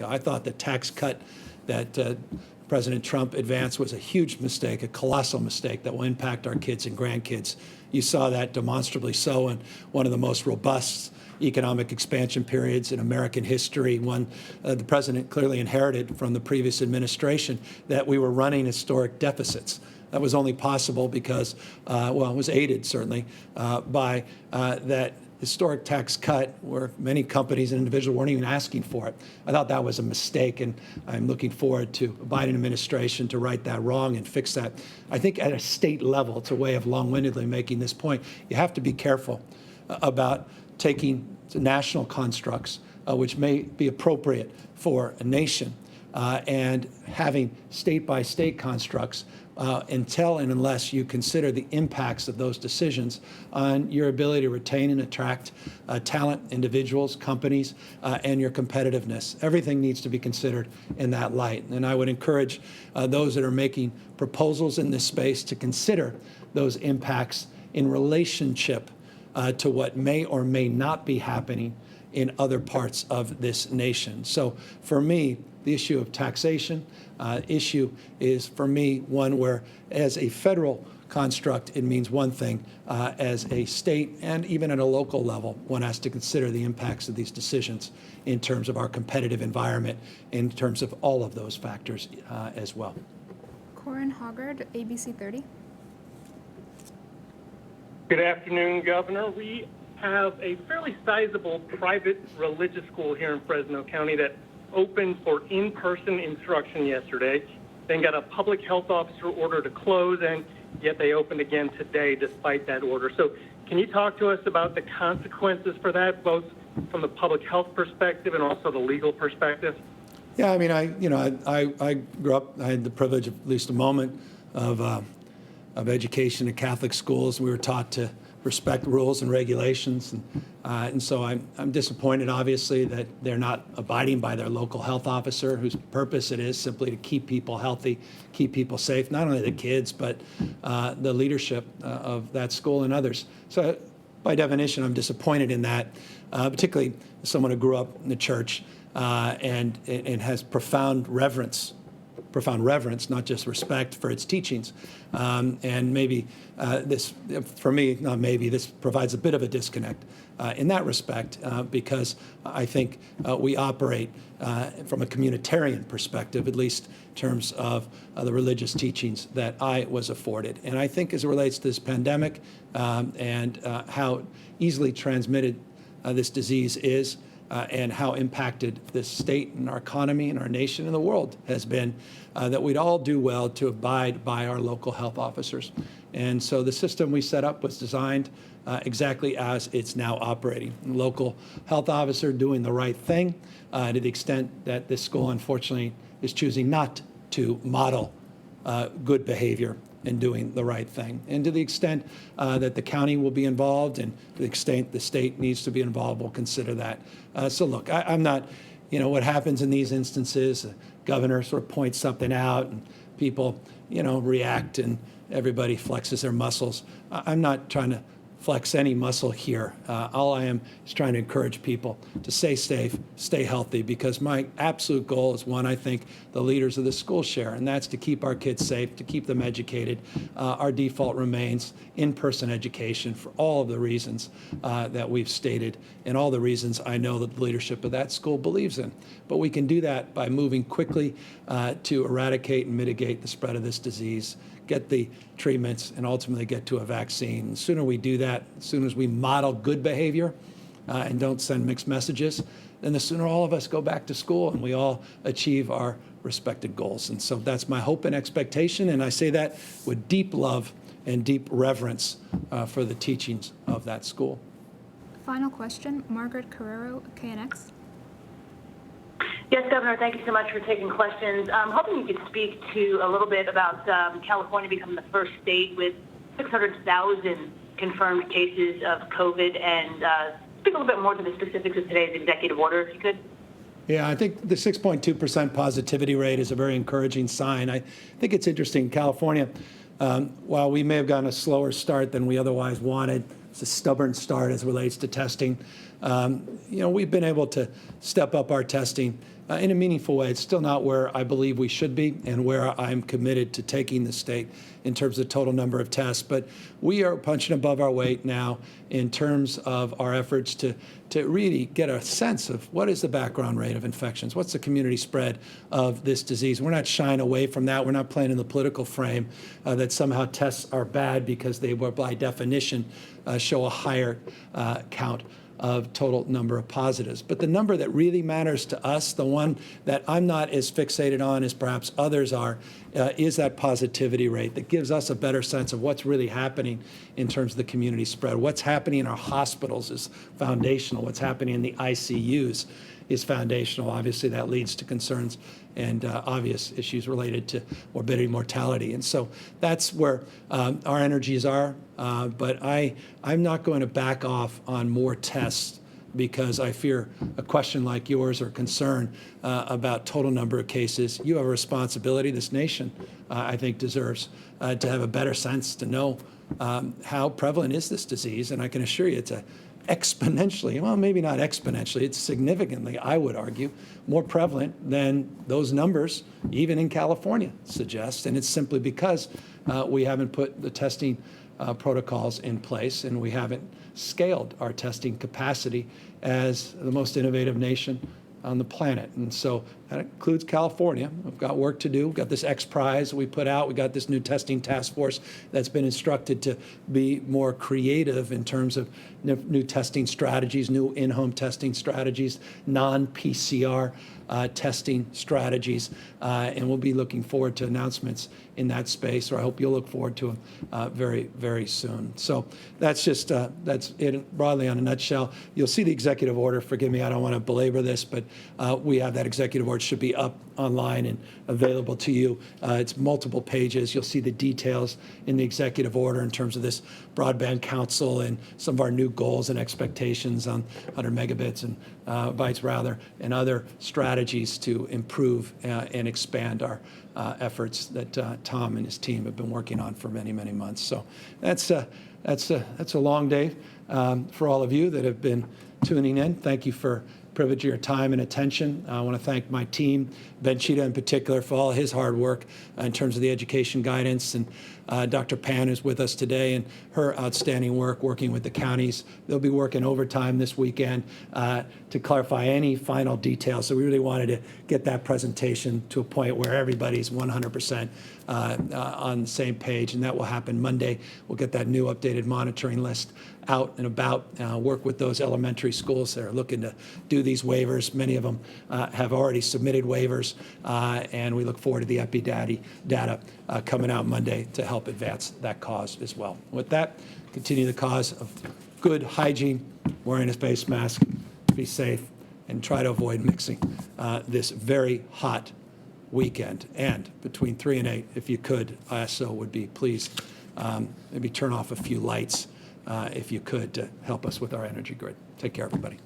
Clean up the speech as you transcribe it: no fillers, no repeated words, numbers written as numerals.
I thought the tax cut that President Trump advanced was a huge mistake, a colossal mistake that will impact our kids and grandkids. You saw that demonstrably so in one of the most robust economic expansion periods in American history, one the president clearly inherited from the previous administration, that we were running historic deficits. That was only possible because, well, it was aided certainly by that historic tax cut where many companies and individuals weren't even asking for it. I thought that was a mistake, and I'm looking forward to a Biden administration to right that wrong and fix that. I think at a state level, it's a way of long-windedly making this point, you have to be careful about taking national constructs, which may be appropriate for a nation, and having state-by-state constructs until and unless you consider the impacts of those decisions on your ability to retain and attract talent, individuals, companies, and your competitiveness. Everything needs to be considered in that light. And I would encourage those that are making proposals in this space to consider those impacts in relationship to what may or may not be happening in other parts of this nation. So for me, the issue of taxation issue is, for me, one where, as a federal construct, it means one thing. As a state and even at a local level, one has to consider the impacts of these decisions in terms of our competitive environment, in terms of all of those factors as well. Corin Hoggard, ABC 30. Good afternoon, Governor. We have a fairly sizable private religious school here in Fresno County that opened for in-person instruction yesterday, then got a public health officer order to close, and yet they opened again today despite that order. So can you talk to us about the consequences for that, both from the public health perspective and also the legal perspective? Yeah, I mean, I grew up, I had the privilege of at least a moment of education in Catholic schools. We were taught to respect rules and regulations, and so I'm disappointed, obviously, that they're not abiding by their local health officer, whose purpose it is simply to keep people healthy, keep people safe, not only the kids, but the leadership of that school and others. So by definition, I'm disappointed in that, particularly as someone who grew up in the church and has profound reverence, not just respect for its teachings. And maybe this, for me, not maybe, this provides a bit of a disconnect in that respect, because I think we operate from a communitarian perspective, at least in terms of the religious teachings that I was afforded. And I think as it relates to this pandemic and how easily transmitted this disease is, and how impacted this state and our economy and our nation and the world has been, that we'd all do well to abide by our local health officers. And so the system we set up was designed exactly as it's now operating. The local health officer doing the right thing to the extent that this school, unfortunately, is choosing not to model good behavior in doing the right thing. And to the extent that the county will be involved, and to the extent the state needs to be involved, we'll consider that. So look, I'm not, what happens in these instances, the governor sort of points something out and people, react and everybody flexes their muscles. I'm not trying to flex any muscle here. All I am is trying to encourage people to stay safe, stay healthy, because my absolute goal is one I think the leaders of the school share, and that's to keep our kids safe, to keep them educated. Our default remains in-person education for all of the reasons that we've stated, and all the reasons I know that the leadership of that school believes in. But we can do that by moving quickly to eradicate and mitigate the spread of this disease, get the treatments, and ultimately get to a vaccine. The sooner we do that, as soon as we model good behavior and don't send mixed messages, then the sooner all of us go back to school and we all achieve our respected goals. And so that's my hope and expectation, and I say that with deep love and deep reverence for the teachings of that school. Final question, Margaret Carrero, KNX. Yes, Governor, thank you so much for taking questions. I'm hoping you could speak to a little bit about California becoming the first state with 600,000 confirmed cases of COVID, and speak a little bit more to the specifics of today's executive order, if you could. Yeah, I think the 6.2% positivity rate is a very encouraging sign. I think it's interesting. California, while we may have gotten a slower start than we otherwise wanted, it's a stubborn start as it relates to testing. We've been able to step up our testing in a meaningful way. It's still not where I believe we should be and where I'm committed to taking the state in terms of total number of tests. But we are punching above our weight now in terms of our efforts to really get a sense of what is the background rate of infections, what's the community spread of this disease. We're not shying away from that. We're not playing in the political frame that somehow tests are bad because they were, by definition, show a higher count of total number of positives. But the number that really matters to us, the one that I'm not as fixated on as perhaps others are, is that positivity rate that gives us a better sense of what's really happening in terms of the community spread. What's happening in our hospitals is foundational. What's happening in the ICUs is foundational. Obviously, that leads to concerns and obvious issues related to morbidity, mortality. And so that's where our energies are. But I'm not going to back off on more tests because I fear a question like yours or concern about total number of cases. You have a responsibility. This nation, I think, deserves to have a better sense to know how prevalent is this disease. And I can assure you it's a exponentially, well, maybe not exponentially, it's significantly, I would argue, more prevalent than those numbers, even in California, suggest. And it's simply because we haven't put the testing protocols in place and we haven't scaled our testing capacity as the most innovative nation on the planet. And so that includes California. We've got work to do. We've got this X Prize we put out. We got this new testing task force that's been instructed to be more creative in terms of new testing strategies, new in-home testing strategies, non-PCR testing strategies. And we'll be looking forward to announcements in that space, or I hope you'll look forward to them very, very soon. So that's just, that's it broadly on a nutshell. You'll see the executive order. Forgive me, I don't want to belabor this, but we have that executive order. Should be up online and available to you. It's multiple pages. You'll see the details in the executive order in terms of this broadband council and some of our new goals and expectations on 100 megabits and bytes rather, and other strategies to improve and expand our efforts that Tom and his team have been working on for many, many months. So that's a long day for all of you that have been tuning in. Thank you for privilege of your time and attention. I want to thank my team, Ben Cheetah in particular, for all his hard work in terms of the education guidance, and Dr. Pan is with us today and her outstanding work working with the counties. They'll be working overtime this weekend to clarify any final details. So we really wanted to get that presentation to a point where everybody's 100% on the same page, and that will happen Monday. We'll get that new updated monitoring list out and about, work with those elementary schools that are looking to do these waivers. Many of them have already submitted waivers, and we look forward to the data coming out Monday to help advance that cause as well. With that, continue the cause of good hygiene, wearing a face mask, be safe, and try to avoid mixing this very hot weekend. And between 3 and 8, if you could, ISO would be please maybe turn off a few lights if you could, to help us with our energy grid. Take care, everybody.